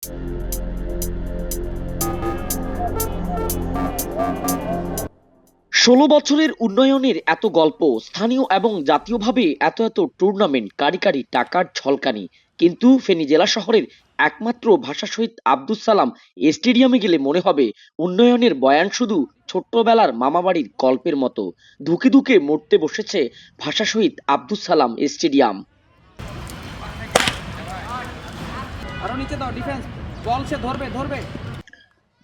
১৬ বছরের উন্নয়নের এত গল্প, স্থানীয় এবং জাতীয়ভাবে এত এত টুর্নামেন্ট, কারি কারি টাকার ঝলকানি। কিন্তু ফেনী জেলা শহরের একমাত্র ভাষা শহীদ আব্দুস সালাম স্টেডিয়ামে গেলে মনে হবে উন্নয়নের বয়ান শুধু ছোট্টবেলার মামাবাড়ির গল্পের মতো। ধুকে ধুকে মরতে বসেছে ভাষা শহীদ আব্দুস সালাম স্টেডিয়াম। আরো নিচে দাও, ডিফেন্স বল সে ধরবে ধরবে।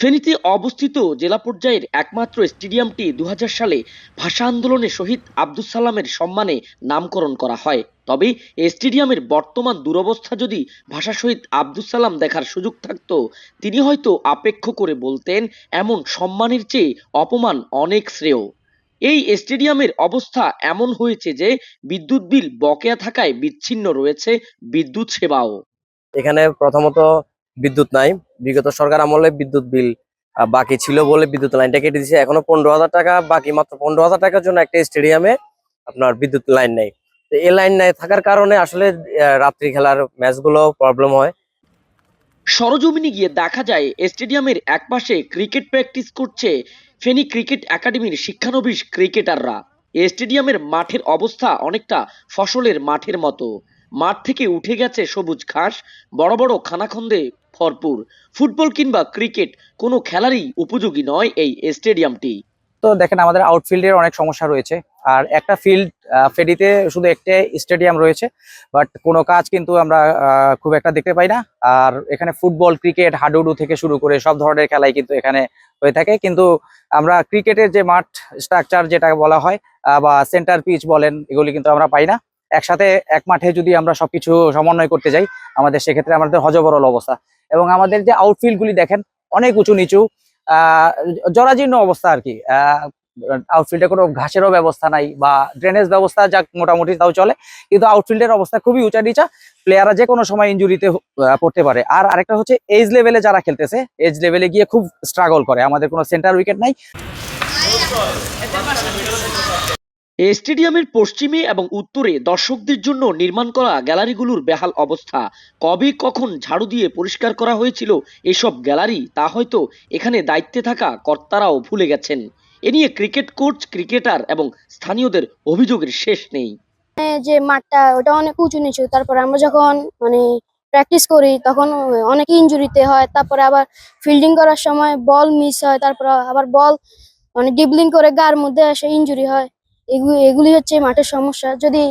ফেনীতে অবস্থিত জেলা পর্যায়ের একমাত্র স্টেডিয়ামটি ২০০০ সালে ভাষা আন্দোলনে শহীদ আব্দুস সালামের সম্মানে নামকরণ করা হয়। তবে এই স্টেডিয়ামের বর্তমান দুরবস্থা যদি ভাষা শহীদ আব্দুস সালাম দেখার সুযোগ থাকত, তিনি হয়তো আপেক্ষ করে বলতেন এমন সম্মানের চেয়ে অপমান অনেক শ্রেয়। এই স্টেডিয়ামের অবস্থা এমন হয়েছে যে বিদ্যুৎ বিল বকেয়া থাকায় বিচ্ছিন্ন রয়েছে বিদ্যুৎ সেবাও। এখানে প্রথমত বিদ্যুৎ নাই। বিগত সরকার আমলে বিদ্যুৎ বিল বাকি ছিল বলে বিদ্যুৎ লাইনটা কেটে দিয়েছে। এখনো 15,000 টাকা বাকি, মাত্র 15,000 টাকার জন্য একটা স্টেডিয়ামে আপনার বিদ্যুৎ লাইন নেই। তো এই লাইন নাই থাকার কারণে আসলে রাত্রি খেলার ম্যাচগুলো প্রবলেম হয়। সরজমিনে গিয়ে দেখা যায় স্টেডিয়ামের একপাশে ক্রিকেট প্র্যাকটিস করছে ফেনী ক্রিকেট একাডেমির শিক্ষানবিশ ক্রিকেটাররা। এই স্টেডিয়ামের মাঠের অবস্থা অনেকটা ফসলের মাঠের মতো। মাঠ থেকে উঠে গেছে সবুজ ঘাস, বড় বড় খানাখন্দে ভরপুর। ফুটবল কিংবা ক্রিকেট কোনো খেলারই উপযোগী নয় এই স্টেডিয়ামটি। তো দেখেন, আমাদের আউটফিল্ডের অনেক সমস্যা রয়েছে। আর একটা ফিল্ড, ফেনীতে শুধু একটা স্টেডিয়াম রয়েছে, বাট কোনো কাজ কিন্তু আমরা খুব একটা দেখতে পাই না। আর এখানে ফুটবল, ক্রিকেট, হাডুডু থেকে শুরু করে সব ধরনের খেলাই কিন্তু এখানে হয়ে থাকে। কিন্তু আমরা ক্রিকেটের যে মাঠ স্ট্রাকচার যেটা বলা হয় বা সেন্টার পিচ বলেন, এগুলি কিন্তু আমরা পাই না। একসাথে এক মাঠে যদি আমরা সবকিছু সমন্বয় করতে যাই, সেক্ষেত্রে আমাদের হযবরল অবস্থা। এবং আমাদের যে আউটফিল্ডগুলি দেখেন, অনেক উঁচু নিচু, জরাজীর্ণ অবস্থা আর কি। আউটফিল্ডে কোনো ঘাসেরও ব্যবস্থা নাই বা ড্রেনেজ ব্যবস্থা যাক মোটামুটি তাও চলে, কিন্তু আউটফিল্ডের অবস্থা খুবই উঁচা নিচা। প্লেয়াররা যে কোনো সময় ইনজুরিতে পড়তে পারে। আর আরেকটা হচ্ছে এজ লেভেলে যারা খেলতেছে, এজ লেভেলে গিয়ে খুব স্ট্রাগল করে। আমাদের কোনো সেন্টার উইকেট নাই। এই স্টেডিয়ামের পশ্চিমে এবং উত্তরে দর্শকদের জন্য নির্মাণ করা গ্যালারিগুলোর বেহাল অবস্থা। কবে কখন ঝাড়ু দিয়ে পরিষ্কার করা হয়েছিল এসব গ্যালারি, তা হয়তো এখানে দায়িত্বে থাকা কর্তারাও ভুলে গেছেন। এ নিয়ে ক্রিকেট কোচ, ক্রিকেটার এবং স্থানীয়দের অভিযোগের শেষ নেই। যে মাঠটা ওটা অনেক উঁচু নিচু, তারপরে আমরা যখন প্র্যাকটিস করি তখন অনেক ইনজুরিতে হয়। তারপরে আবার ফিল্ডিং করার সময় বল মিস হয়, তারপর আবার বল ডিবলিং করে গার মধ্যে এসে ইনজুরি হয়। এগুলি হচ্ছে মাঠের সমস্যা। যদি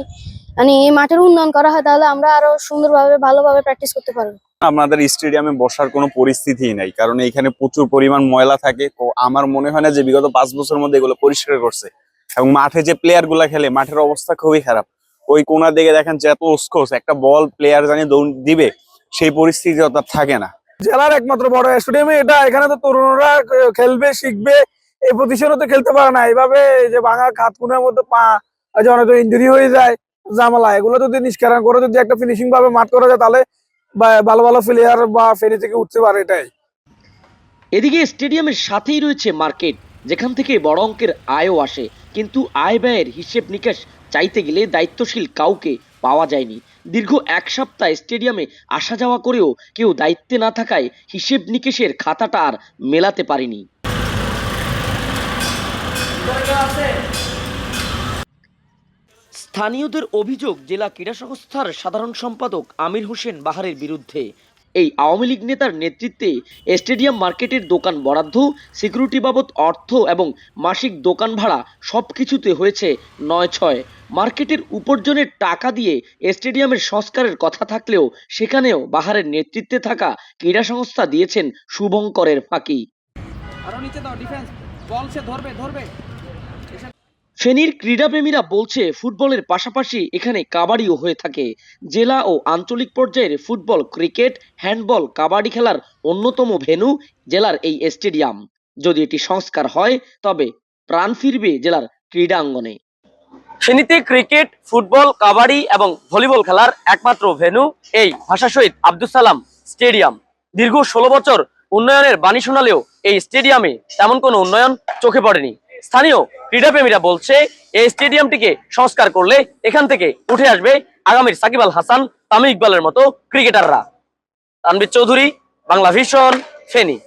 এই মাঠের উন্নয়ন করা হয় তাহলে আমরা আরো সুন্দরভাবে ভালোভাবে প্র্যাকটিস করতে পারবো। আমাদের স্টেডিয়ামে বসার কোনো পরিস্থিতিই নাই, কারণ এখানে প্রচুর পরিমাণ ময়লা থাকে। তো আমার মনে হয় না যে বিগত 5 বছরের মধ্যে এগুলো পরিষ্কার করছে। এবং মাঠে যে প্লেয়ার গুলা খেলে, মাঠের অবস্থা খুবই খারাপ। ওই কোনার দিকে দেখেন যে এত উস্কোস, একটা বল প্লেয়ার জানি দৌড় দিবে সেই পরিস্থিতি অর্থাৎ থাকে না। জেলার একমাত্র বড় স্টেডিয়ামে এটা, এখানে তো তরুণরা খেলবে, শিখবে, এই পজিশনে তো খেলতে পারে না। এইভাবে যে ভাঙা খাত কোণের মধ্যে পা অনেক ইঞ্জুরি হয়ে যায়, জামালা। এগুলো যদি নিষ্কাশন করে যদি একটা ফিনিশিং ভাবে মাঠ করা যায়, তাহলে ভালো ভালো প্লেয়ার বা ফেনী থেকে উঠতে পারে। এটাই। এদিকে স্টেডিয়ামের সাথেই রয়েছে মার্কেট, যেখান থেকে বড় অঙ্কের আয়ও আসে। কিন্তু আয় ব্যয়ের হিসেব নিকেশ চাইতে গেলে দায়িত্বশীল কাউকে পাওয়া যায়নি। দীর্ঘ 1 সপ্তাহ স্টেডিয়ামে আসা যাওয়া করেও কেউ দায়িত্বে না থাকায় হিসেব নিকেশের খাতাটা আর মেলাতে পারেনি। স্থানীয়দের অভিযোগ, জেলা ক্রীড়া সংস্থার সাধারণ সম্পাদক আমির হোসেন বাহারের বিরুদ্ধে। এই আওয়ামী লীগ নেতার নেতৃত্বে স্টেডিয়াম মার্কেটের দোকান বরাদ্দ, সিকিউরিটি বাবদ অর্থ এবং মাসিক দোকান ভাড়া সবকিছুতে হয়েছে ৯-৬। মার্কেটের উপার্জনের টাকা দিয়ে স্টেডিয়ামের সংস্কারের কথা থাকলেও সেখানেও বাহারের নেতৃত্বে থাকা ক্রীড়া সংস্থা দিয়েছেন শুভঙ্করের ফাঁকি। আরো নিচে দাও, ডিফেন্স বল সে ধরবে ধরবে। ফেনীর ক্রীড়াপ্রেমীরা বলছে ফুটবলের পাশাপাশি এখানে কাবাডিও হয়ে থাকে। জেলা ও আঞ্চলিক পর্যায়ের ফুটবল, ক্রিকেট, হ্যান্ডবল, কাবাডি খেলার অন্যতম ভেন্যু জেলার এই স্টেডিয়াম। যদি এটি সংস্কার হয় তবে প্রাণ ফিরবে জেলার ক্রীড়াঙ্গনে। ফেনীতে ক্রিকেট, ফুটবল, কাবাডি এবং ভলিবল খেলার একমাত্র ভেন্যু এই ভাষা শহীদ আব্দুস সালাম স্টেডিয়াম। দীর্ঘ 16 বছর উন্নয়নের বাণী শোনালেও এই স্টেডিয়ামে তেমন কোনো উন্নয়ন চোখে পড়েনি। স্থানীয় ক্রীড়াপ্রেমীরা বলছে এই স্টেডিয়ামটিকে সংস্কার করলে এখান থেকে উঠে আসবে আগামীর সাকিব আল হাসান, তামিম ইকবালের মতো ক্রিকেটাররা। তানভীর চৌধুরী, বাংলা ভিশন, ফেনী।